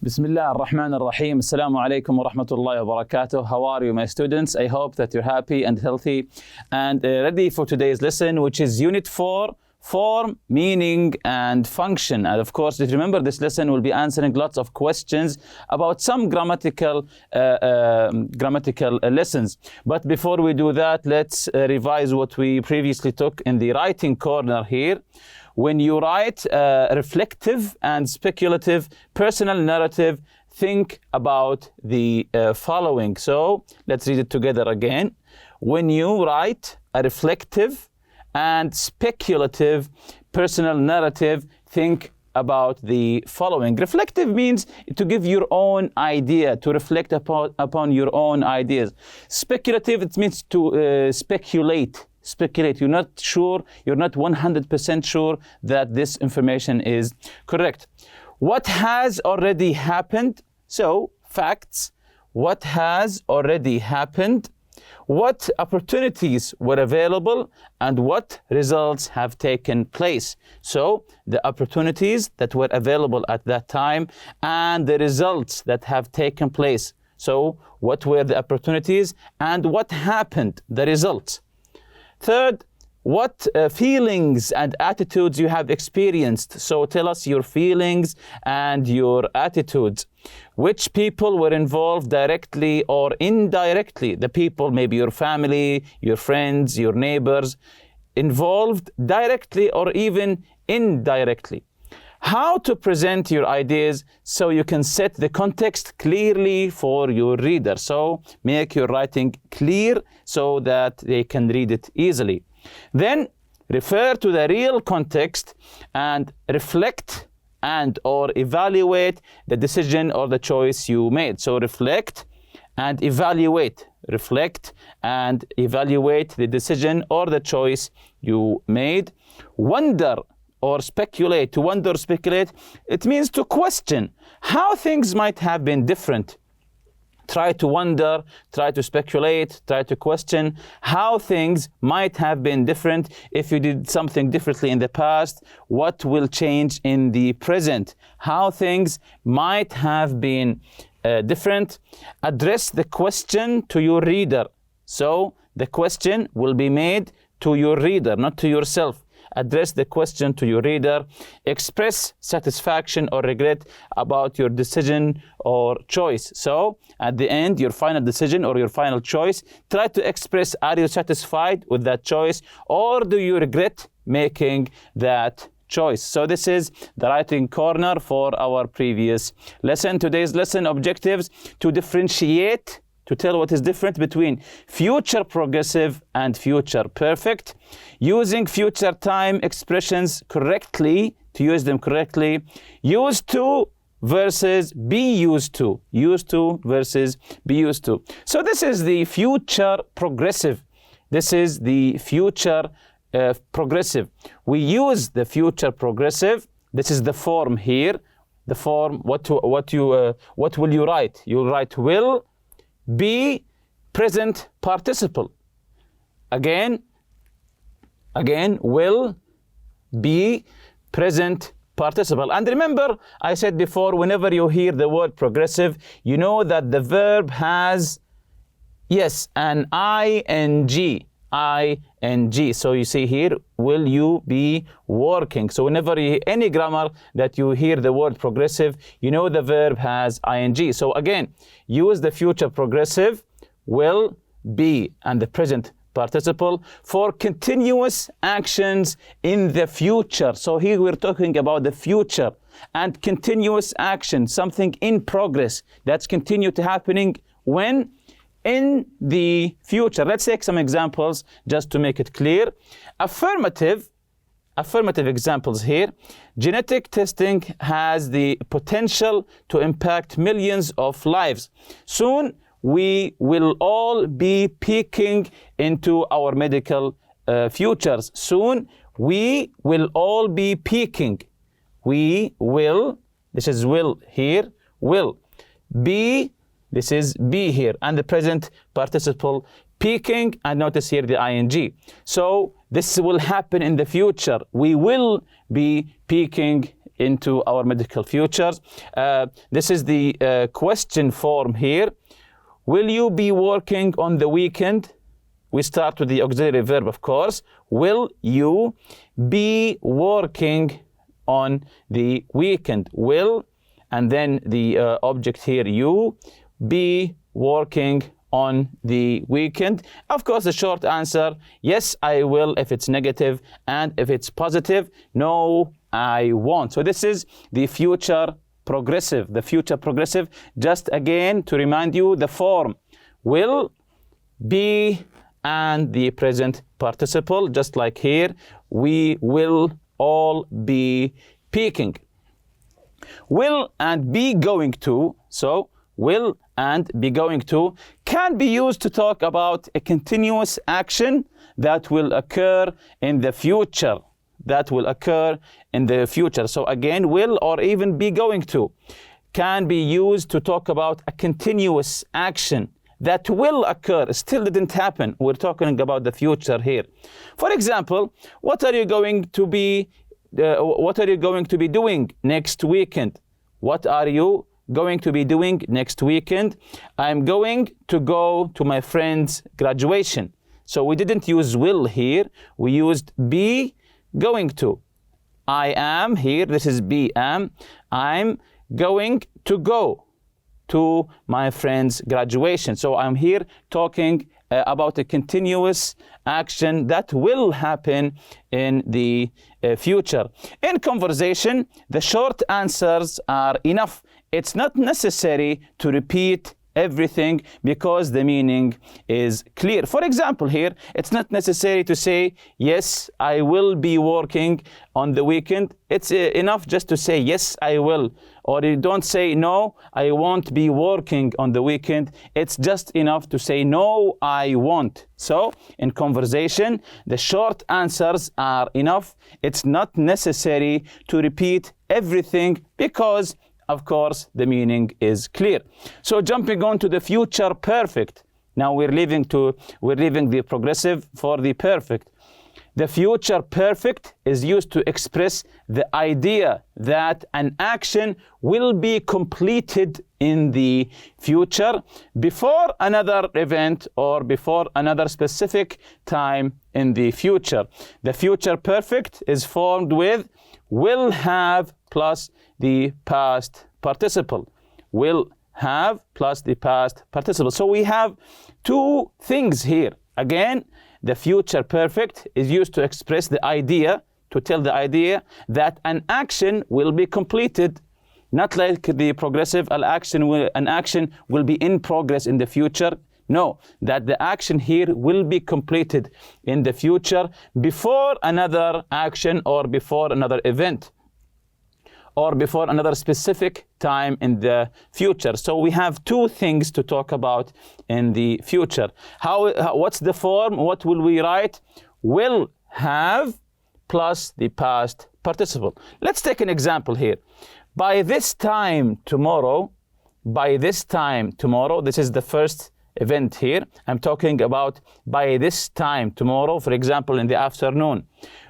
بسم الله الرحمن الرحيم. السلام عليكم ورحمة الله وبركاته. How are you, my students? I hope that you're happy and healthy and ready for today's lesson, which is Unit 4, Form, Meaning and Function. And of course, if you remember, this lesson will be answering lots of questions about some grammatical lessons. But before we do that, let's revise what we previously took in the writing corner here. When you write reflective and speculative personal narrative, think about the following. So let's read it together again. When you write a reflective and speculative personal narrative, think about the following. Reflective means to give your own idea, to reflect upon your own ideas. Speculative, it means to speculate. You're not sure, you're not 100% sure that this information is correct. What has already happened? So, facts. What has already happened? What opportunities were available and what results have taken place? So, the opportunities that were available at that time and the results that have taken place. So, what were the opportunities and what happened, the results? Third, what feelings and attitudes you have experienced. So tell us your feelings and your attitudes. Which people were involved directly or indirectly? The people, maybe your family, your friends, your neighbors, involved directly or even indirectly. How to present your ideas so you can set the context clearly for your reader. So make your writing clear so that they can read it easily. Then refer to the real context and reflect and or evaluate the decision or the choice you made. So reflect and evaluate. Reflect and evaluate the decision or the choice you made. Wonder or speculate. To wonder or speculate, it means to question how things might have been different. Try to wonder, try to speculate, try to question how things might have been different. If you did something differently in the past, what will change in the present? How things might have been different. Address the question to your reader. So the question will be made to your reader, not to yourself. Address the question to your reader. Express satisfaction or regret about your decision or choice. So, at the end, your final decision or your final choice, try to express, are you satisfied with that choice or do you regret making that choice? So this is the writing corner for our previous lesson. Today's lesson objectives: to differentiate, to tell what is different between future progressive and future perfect, using future time expressions correctly, to use them correctly, used to versus be used to, used to versus be used to. So this is the future progressive. This is the future progressive. We use the future progressive. This is the form here. The form, what will you write? You'll write will, be, present participle. Again, will, be, present participle. And remember, I said before, whenever you hear the word progressive, you know that the verb has, yes, an ing. So you see here, will you be working? So whenever any grammar that you hear the word progressive, you know the verb has ing. So again, use the future progressive, will, be, and the present participle for continuous actions in the future. So here we're talking about the future and continuous action, something in progress that's continue to happening when? In the future. Let's take some examples just to make it clear. Affirmative examples here. Genetic testing has the potential to impact millions of lives. Soon we will all be peeking into our medical futures. Soon we will all be peeking. We will, this is will here, will be, this is be here, and the present participle peaking, and notice here the ing. So this will happen in the future. We will be peaking into our medical futures. This is the question form here. Will you be working on the weekend? We start with the auxiliary verb, of course. Will you be working on the weekend? Will, and then the object here, you, be working on the weekend. Of course, the short answer, yes, I will, if it's negative, and if it's positive, no, I won't. So this is the future progressive. The future progressive, just again to remind you, the form will, be, and the present participle, just like here, we will all be peaking. Will and be going to, so will and be going to can be used to talk about a continuous action that will occur in the future. That will occur in the future. So again, will or even be going to can be used to talk about a continuous action that will occur, still didn't happen. We're talking about the future here. For example, what are you going to be doing next weekend? What are you going to be doing next weekend? I'm going to go to my friend's graduation. So we didn't use will here, we used be going to. I am here, this is be am. I'm going to go to my friend's graduation. So I'm here talking about a continuous action that will happen in the future. In conversation, the short answers are enough. It's not necessary to repeat everything because the meaning is clear. For example, here, it's not necessary to say, yes, I will be working on the weekend. It's enough just to say, yes, I will. Or you don't say, no, I won't be working on the weekend. It's just enough to say, no, I won't. So, in conversation, the short answers are enough. It's not necessary to repeat everything because of course, the meaning is clear. So jumping on to the future perfect. Now we're leaving the progressive for the perfect. The future perfect is used to express the idea that an action will be completed in the future before another event or before another specific time in the future. The future perfect is formed with will have plus the past participle. Will have plus the past participle. So we have two things here. Again, the future perfect is used to express the idea, to tell the idea that an action will be completed, not like the progressive, an action will be in progress in the future. No, that the action here will be completed in the future before another action or before another event, or before another specific time in the future. So we have two things to talk about in the future. What's the form? What will we write? Will have plus the past participle. Let's take an example here. By this time tomorrow, this is the first event here. I'm talking about by this time tomorrow, for example, in the afternoon.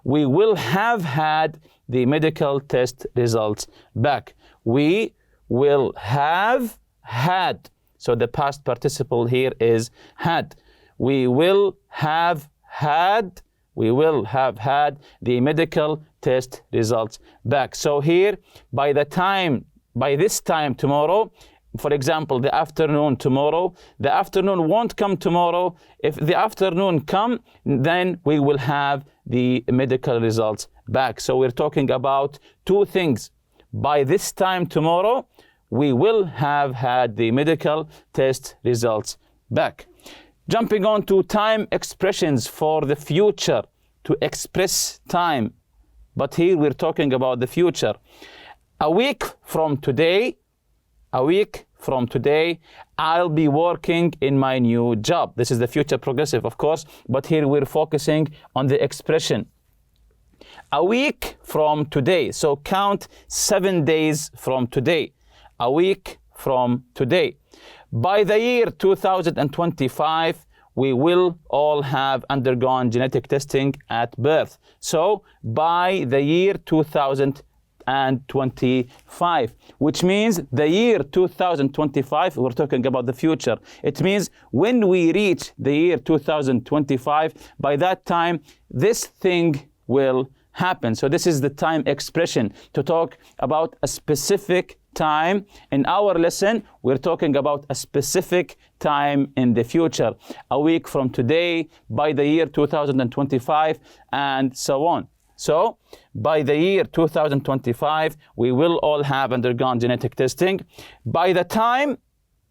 We will have had the medical test results back. We will have had. So the past participle here is had. We will have had the medical test results back. So here, by this time tomorrow, for example, the afternoon tomorrow, the afternoon won't come tomorrow. If the afternoon come, then we will have the medical results back. So we're talking about two things. By this time tomorrow, we will have had the medical test results back. Jumping on to time expressions for the future, to express time. But here we're talking about the future. A week from today, I'll be working in my new job. This is the future progressive, of course, but here we're focusing on the expression. A week from today, so count 7 days from today. A week from today. By the year 2025, we will all have undergone genetic testing at birth. So by the year 2025, 2025, which means the year 2025, we're talking about the future. It means when we reach the year 2025, by that time, this thing will happen. So this is the time expression to talk about a specific time. In our lesson, we're talking about a specific time in the future, a week from today, by the year 2025, and so on. So by the year 2025, we will all have undergone genetic testing. By the time,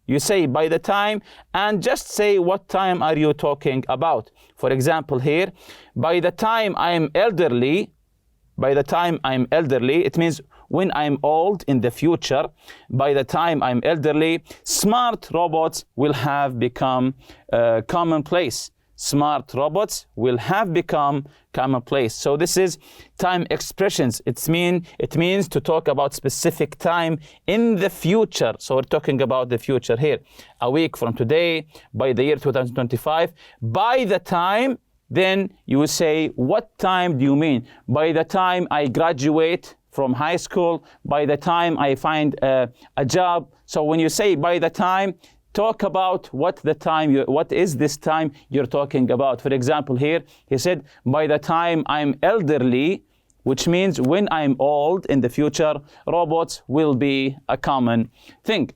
you say by the time, and just say what time are you talking about. For example here, by the time I'm elderly, it means when I'm old in the future. By the time I'm elderly, smart robots will have become commonplace. Smart robots will have become commonplace. So this is time expressions. It means to talk about specific time in the future. So we're talking about the future here. A week from today, by the year 2025. By the time, then you will say, what time do you mean? By the time I graduate from high school, by the time I find a job. So when you say by the time, talk about what is this time you're talking about. For example here, he said, by the time I'm elderly, which means when I'm old in the future, robots will be a common thing.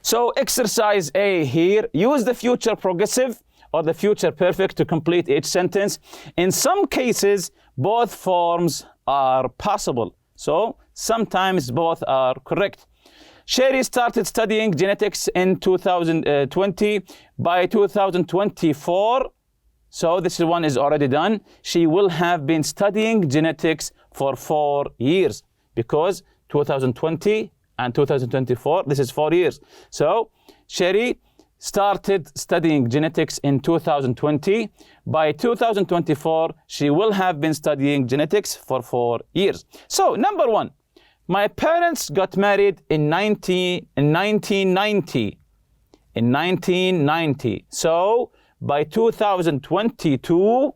So exercise A here, use the future progressive or the future perfect to complete each sentence. In some cases, both forms are possible. So sometimes both are correct. Sherry started studying genetics in 2020. By 2024, so this one is already done, she will have been studying genetics for 4 years, because 2020 and 2024, this is 4 years. So Sherry started studying genetics in 2020. By 2024, she will have been studying genetics for 4 years. So number one, my parents got married in 1990. In 1990. So by 2022,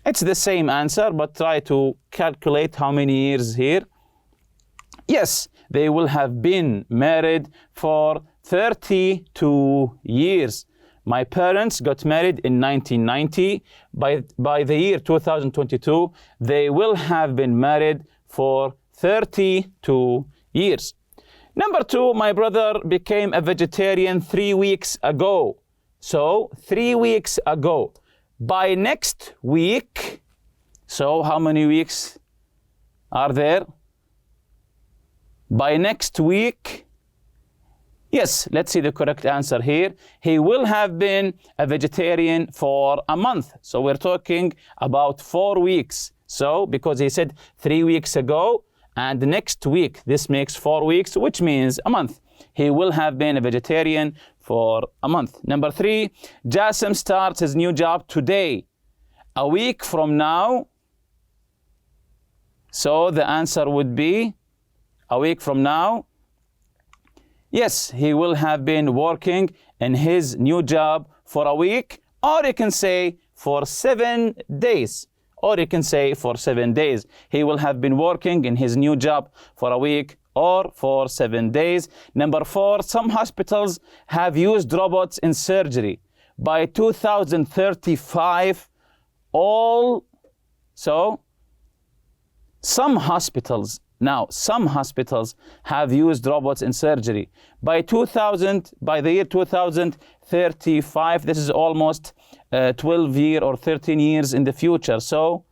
it's the same answer, but try to calculate how many years here. Yes, they will have been married for 32 years. My parents got married in 1990. By the year 2022, they will have been married for 32 years. Number two, my brother became a vegetarian 3 weeks ago. So 3 weeks ago. By next week, so how many weeks are there? By next week, yes, let's see the correct answer here. He will have been a vegetarian for a month. So we're talking about 4 weeks. So because he said 3 weeks ago and next week, this makes 4 weeks, which means a month. He will have been a vegetarian for a month. Number three, Jassim starts his new job today, a week from now. So the answer would be a week from now. Yes, he will have been working in his new job for a week, or you can say for 7 days. Or you can say for 7 days. He will have been working in his new job for a week or for 7 days. Number four, some hospitals have used robots in surgery. By 2035, some hospitals have used robots in surgery. By the year 2035, this is almost 12 years or 13 years in the future. So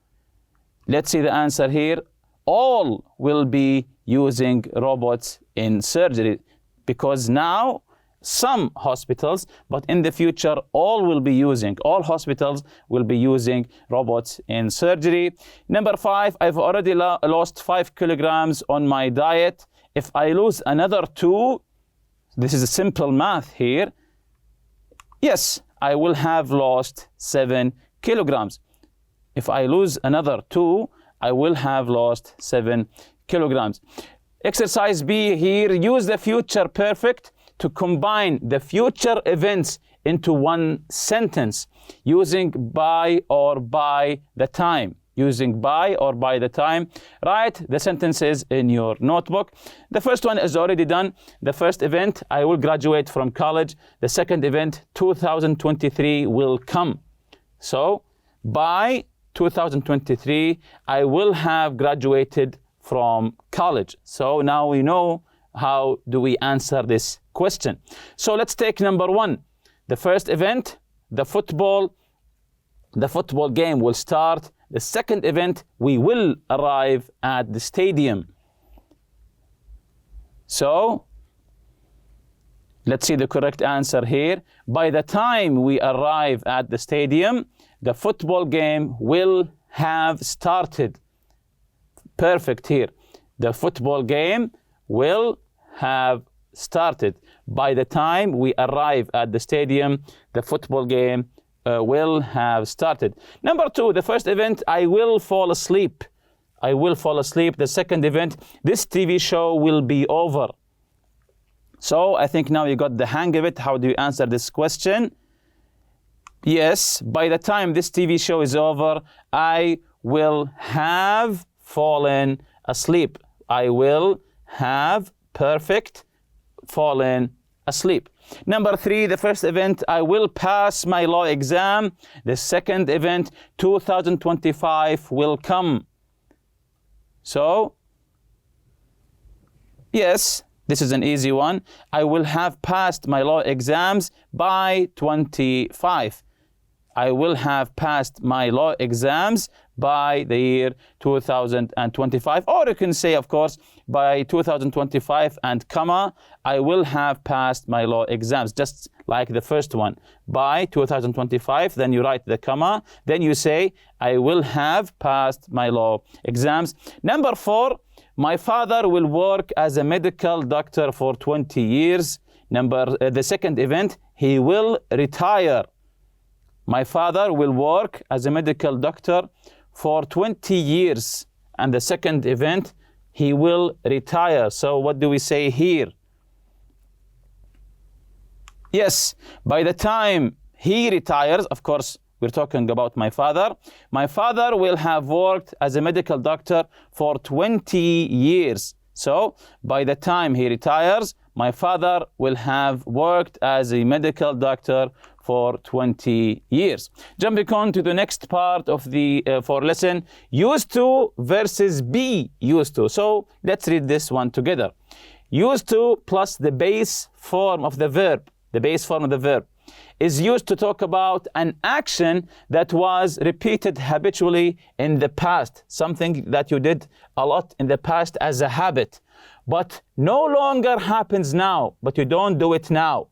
let's see the answer here. All will be using robots in surgery, because now some hospitals, but in the future all hospitals will be using robots in surgery. Number five, I've already lost 5 kilograms on my diet. If I lose another 2, this is a simple math here. Yes, I will have lost 7 kilograms. If I lose another 2, I will have lost 7 kilograms. Exercise B here, use the future perfect to combine the future events into one sentence using by or by the time. using by or by the time. Write the sentences in your notebook. The first one is already done. The first event, I will graduate from college. The second event, 2023 will come. So by 2023, I will have graduated from college. So now we know how do we answer this question. So let's take number one. The first event, the football game will start. The second event, we will arrive at the stadium. So let's see the correct answer here. By the time we arrive at the stadium, the football game will have started. Perfect here. The football game will have started. By the time we arrive at the stadium, the football game will have started. Number two, the first event, I will fall asleep. I will fall asleep. The second event, this TV show will be over. So I think now you got the hang of it. How do you answer this question? Yes, by the time this TV show is over, I will have fallen asleep. I will have, perfect, fallen asleep. Number three, the first event, I will pass my law exam. The second event, 2025 will come. So, yes, this is an easy one. I will have passed my law exams by 25. I will have passed my law exams by the year 2025. Or you can say, of course, by 2025 and comma, I will have passed my law exams, just like the first one. By 2025, then you write the comma, then you say, I will have passed my law exams. Number four, my father will work as a medical doctor for 20 years. The second event, he will retire. My father will work as a medical doctor for 20 years. And the second event, he will retire. So what do we say here? Yes, by the time he retires, of course, we're talking about my father. My father will have worked as a medical doctor for 20 years. So by the time he retires, my father will have worked as a medical doctor for 20 years. Jumping on to the next part of the for lesson, used to versus be used to. So let's read this one together. Used to plus the base form of the verb. The base form of the verb is used to talk about an action that was repeated habitually in the past, something that you did a lot in the past as a habit, but no longer happens now, but you don't do it now.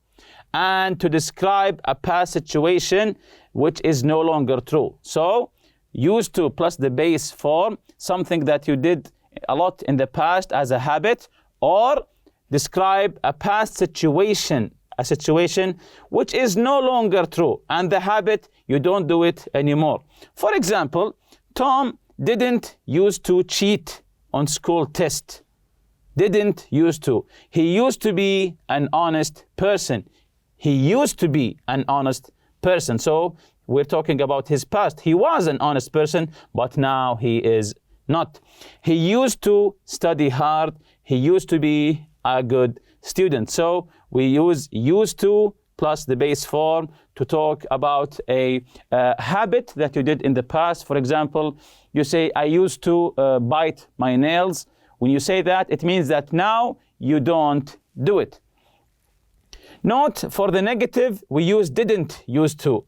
And to describe a past situation which is no longer true. So, used to plus the base form, something that you did a lot in the past as a habit, or describe a past situation, a situation which is no longer true, and the habit, you don't do it anymore. For example, Tom didn't used to cheat on school test. Didn't used to. He used to be an honest person. He used to be an honest person. So we're talking about his past. He was an honest person, but now he is not. He used to study hard. He used to be a good student. So we use used to plus the base form to talk about a habit that you did in the past. For example, you say, I used to bite my nails. When you say that, it means that now you don't do it. Note, for the negative, we use didn't used to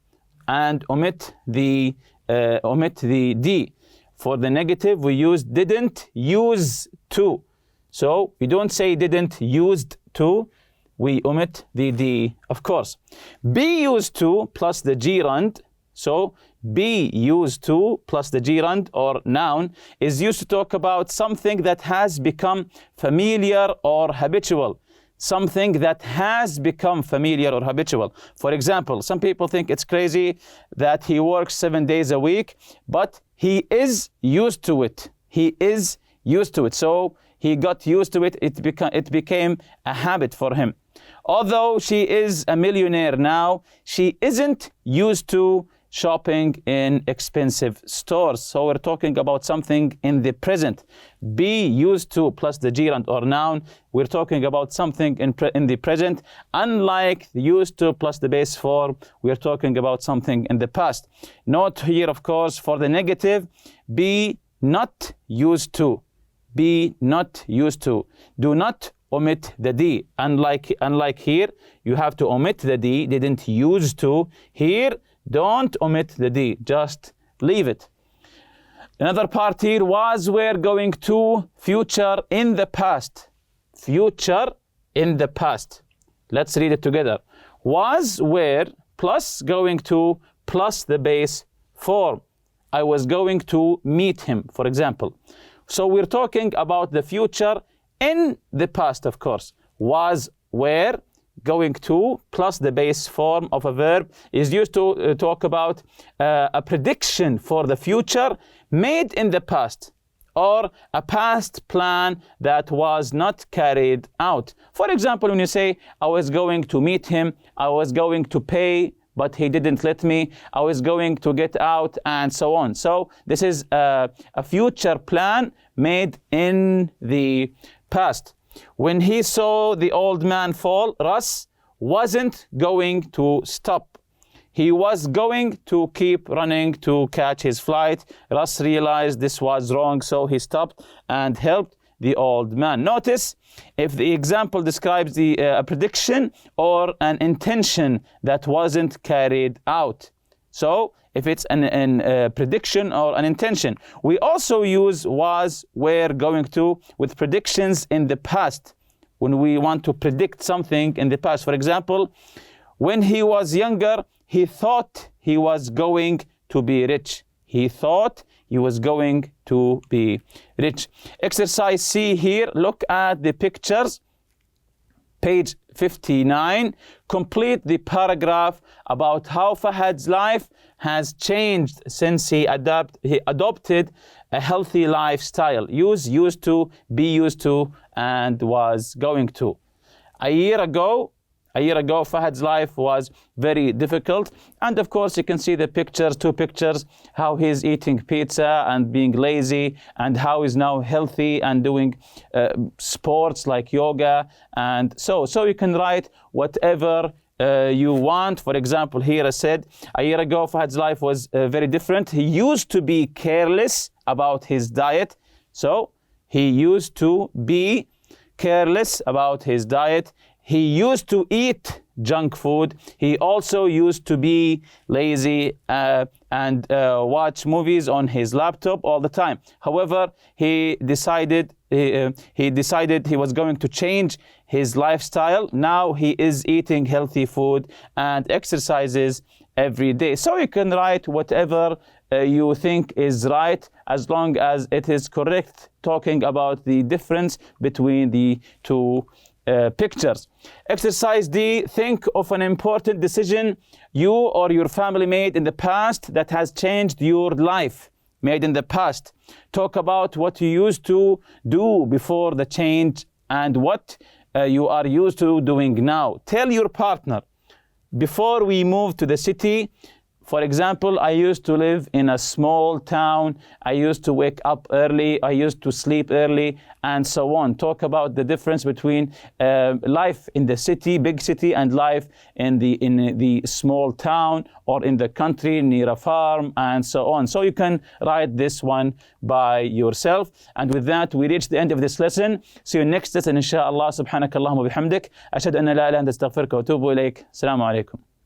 and omit the D. For the negative, we use didn't use to. So we don't say didn't used to, we omit the D, of course. Be used to plus the gerund. So be used to plus the gerund or noun is used to talk about something that has become familiar or habitual. Something that has become familiar or habitual. For example, some people think it's crazy that he works 7 days a week, but he is used to it. He is used to it. So he got used to it. It became a habit for him. Although she is a millionaire now, she isn't used to shopping in expensive stores. So we're talking about something in the present. Be used to plus the gerund or noun. We're talking about something in the present. Unlike used to plus the base form, we're talking about something in the past. Note here, of course, for the negative, be not used to. Be not used to. Do not omit the D. Unlike here, you have to omit the D. Didn't use to. Here, don't omit the D. Just leave it. Another part here, was, were, going to, future in the past. Future in the past. Let's read it together. Was, were, plus going to, plus the base form. I was going to meet him, for example. So we're talking about the future in the past, of course. Was, were, going to, plus the base form of a verb is used to talk about a prediction for the future made in the past, or a past plan that was not carried out. For example, when you say, I was going to meet him, I was going to pay, but he didn't let me, I was going to get out, and so on. So this is a future plan made in the past. When he saw the old man fall, Russ wasn't going to stop. He was going to keep running to catch his flight. Russ realized this was wrong, so he stopped and helped the old man. Notice if the example describes a prediction or an intention that wasn't carried out. So if it's a prediction or an intention. We also use was, were, going to with predictions in the past when we want to predict something in the past. For example, when he was younger, he thought he was going to be rich. He thought he was going to be rich. Exercise C here, look at the pictures. Page 59, complete the paragraph about how Fahad's life has changed since he adopted a healthy lifestyle. Use used to, be used to, and was going to. A year ago, Fahad's life was very difficult. And of course, you can see the pictures, two pictures, how he's eating pizza and being lazy, and how he's now healthy and doing sports like yoga. And so you can write whatever you want. For example, here I said, a year ago, Fahad's life was very different. He used to be careless about his diet. So he used to be careless about his diet. He used to eat junk food. He also used to be lazy and watch movies on his laptop all the time. However, he decided he was going to change his lifestyle. Now he is eating healthy food and exercises every day. So you can write whatever you think is right, as long as it is correct, talking about the difference between the two pictures. Exercise D, think of an important decision you or your family made in the past that has changed your life. Made in the past. Talk about what you used to do before the change and what you are used to doing now. Tell your partner, before we moved to the city, for example, I used to live in a small town. I used to wake up early. I used to sleep early, and so on. Talk about the difference between life in the city, big city, and life in the small town or in the country near a farm, and so on. So you can write this one by yourself. And with that, we reach the end of this lesson. See you next lesson, inshallah. Subhanakallahumma bihamdik. Ashhadu an la ilaha illa anta astaghfiruka wa atubu ilayk. Assalamu alaikum.